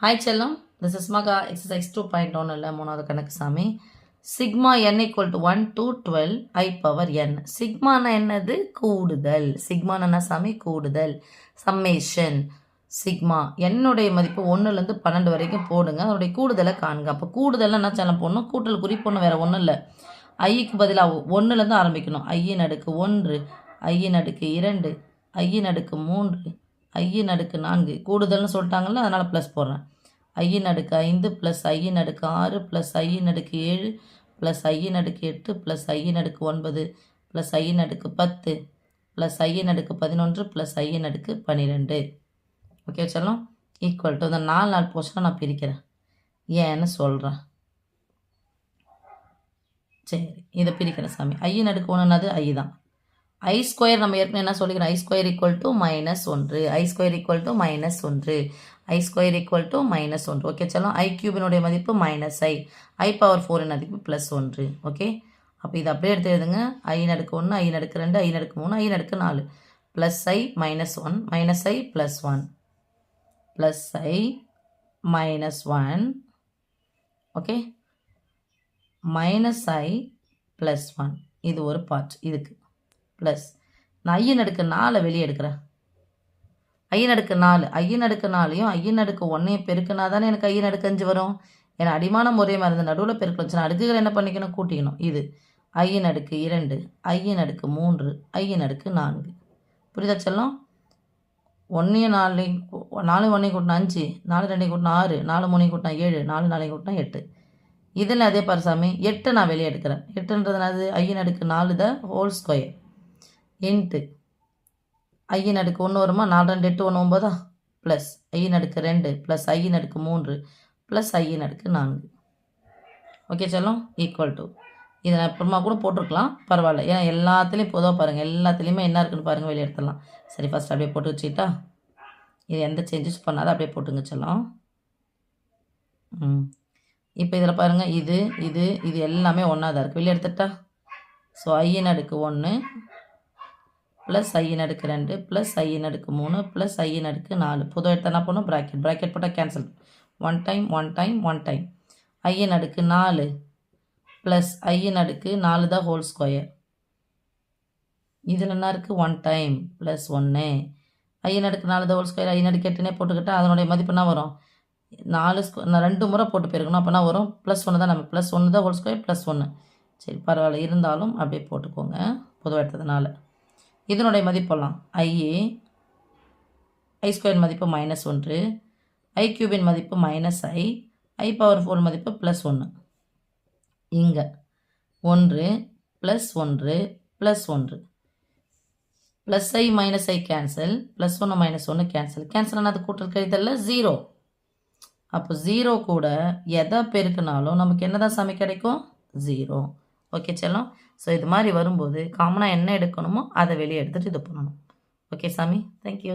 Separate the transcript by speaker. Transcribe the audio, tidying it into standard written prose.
Speaker 1: Hi செல்லம், this is மகா exercise 2.1 இல்லை மூணாவது கணக்கு சாமி. Sigma n equal to 1 to 12 I power n. சிக்மானா என்னது? கூடுதல். சிக்மானா என்ன சாமி? கூடுதல். சம்மேஷன் சிக்மா என்னுடைய மதிப்பு 1லேருந்து 12 வரைக்கும் போடுங்க, அதனுடைய கூடுதலை காணுங்க. அப்போ கூடுதல் என்ன சேனல் போடணும்? கூட்டல் குறி போடணும், வேறு ஒன்றும் இல்லை. ஐக்கு பதிலாக 1லேருந்து ஆரம்பிக்கணும். ஐயின் அடுக்கு 1, ஐயின் அடுக்கு 2, ஐயின் அடுக்கு 3, ஐயின் அடுக்கு 4. கூடுதல்னு சொல்லிட்டாங்கல்ல, அதனால் ப்ளஸ் போடுறேன். ஐயின் அடுக்கு 5 ப்ளஸ் ஐயின் அடுக்கு 6 ப்ளஸ் ஐயின் அடுக்கு 7 ப்ளஸ் ஐயின் அடுக்கு 8 ப்ளஸ் ஐயின் அடுக்கு 9 ப்ளஸ் ஐயின் அடுக்கு 10 ப்ளஸ் ஐயின் அடுக்கு 11 ப்ளஸ் ஐயின் அடுக்கு 12. ஓகே வச்சாலும் ஈக்குவல் டு இந்த 4 போர்ஷனை நான் பிரிக்கிறேன், ஏன்னு சொல்கிறேன். சரி, இதை பிரிக்கிறேன் சாமி. ஐயின் அடுக்கு 1 ஐ தான். ஐ ஸ்கொயர் நம்ம ஏற்கனவே என்ன சொல்லிக்கிறோம்? I square equal to -1. I square equal to -1. I square equal to -1. Okay சொல்லும். ஐ கியூபினுடைய மதிப்பு -i. ஐ பவர் 4 மதிப்பு +1. ஓகே, அப்போ இது அப்படியே எடுத்து எழுதுங்க. ஐயின் அடுக்கு 1, ஐயின் அடுக்கு 2, ஐயின் அடுக்கு 3, ஐயின் அடுக்கு 4 plus I -1 minus I plus 1 plus I -1. Okay, -i plus 1. இது ஒரு பார்ட். இதுக்கு ப்ளஸ் நான் ஐயின் அடுக்கு 4 வெளியே எடுக்கிறேன். ஐயின் அடுக்கு 4, ஐயின் அடுக்கு 4ஐயும் ஐயின் அடுக்கு 1ஐயும் பெருக்கினா தானே எனக்கு ஐயின் அடுக்கு 5 வரும். ஏன்னா அடிமானம் ஒரே மாதிரி இருந்து நடுவில் பெருக்க வச்சுனா அடுக்குகள் என்ன பண்ணிக்கணும்? கூட்டிக்கணும். இது ஐயின் அடுக்கு 2, ஐயின் அடுக்கு 3, ஐயின் அடுக்கு 4. புரியுதா செல்லம்? 1 4 1 கூட்டினா 5, 4 2 கூட்டினா 6, 4 3 கூட்டினா 7, 4 4 கூட்டினா 8. இதில் அதே பாரு 8 நான் வெளியே எடுக்கிறேன். 8ன்றது ஐயின் அடுக்கு 4 த ஹோல் ஸ்கொயர் இன்ட்டு ஐயின் அடுக்கு 1 வருமா? 4 2 8 1 9 ப்ளஸ் ஐயின் அடுக்கு 2 ப்ளஸ் ஐயின் அடுக்கு 3 ப்ளஸ் ஐயின் அடுக்கு 4. ஓகே செல்லம், ஈக்குவல் டு இதை நான் அப்புறமா கூட போட்டிருக்கலாம், பரவாயில்ல. ஏன்னா எல்லாத்துலேயும் பொதுவாக பாருங்கள், எல்லாத்துலேயுமே என்ன இருக்குன்னு பாருங்கள், வெளியே எடுத்துடலாம். சரி, ஃபஸ்ட் அப்படியே போட்டு வச்சுக்கிட்டா, இது எந்த சேஞ்சஸ் பண்ணாத அப்படியே போட்டுங்க செல்லம். இப்போ இதில் பாருங்கள், இது இது இது எல்லாமே ஒன்றா தான் இருக்குது. வெளியே எடுத்துட்டா, ஸோ ஐயின் அடுக்கு 1 ப்ளஸ் ஐயின் அடுக்கு 2 ப்ளஸ் ஐயின் அடுக்கு 3 ப்ளஸ் ஐயின் அடுக்கு 4. பொதுவாக எடுத்து என்ன பண்ணும்? ப்ராக்கெட் போட்டால் கேன்சல். 1 time 1 time 1 time. ஐயின் அடுக்கு 4 ப்ளஸ் ஐயின் அடுக்கு 4 தான் ஹோல் ஸ்கொயர். இதில் என்ன இருக்குது? 1 டைம் ப்ளஸ் 1. ஐயின் அடுக்கு 4 தான் ஹோல் ஸ்கொயர். ஐயின் அடுக்கு 8னே போட்டுக்கிட்டால் அதனுடைய மதிப்பு என்ன வரும்? 4 நான் 2 முறை போட்டு போயிருக்கணும். அப்போ என்ன வரும்? +1 தான். நம்ம +1 தான் ஹோல் ஸ்கொயர் +1. சரி, பரவாயில்ல, இருந்தாலும் அப்படியே போட்டுக்கோங்க பொதுவாக எடுத்ததுனால. இதனுடைய மதிப்பெல்லாம் ஐ ஸ்கொயர் மதிப்பு -1, ஐ கியூபின் மதிப்பு -i, ஐ பவர் 4 மதிப்பு +1. இங்கே 1 +1 +1 plus I -i cancel, +1 -1 cancel. Cancel ஆனால் அது கூட்டல் கழித்தல்ல 0. அப்போ 0 கூட எதை பெருக்கினாலும் நமக்கு என்ன தான் சாமி கிடைக்கும்? 0. ஓகே செல்லம். ஸோ இது மாதிரி வரும்போது காமனாக என்ன எடுக்கணுமோ அதை வெளியே எடுத்துகிட்டு இது பண்ணணும். ஓகே சாமி, தேங்க்யூ.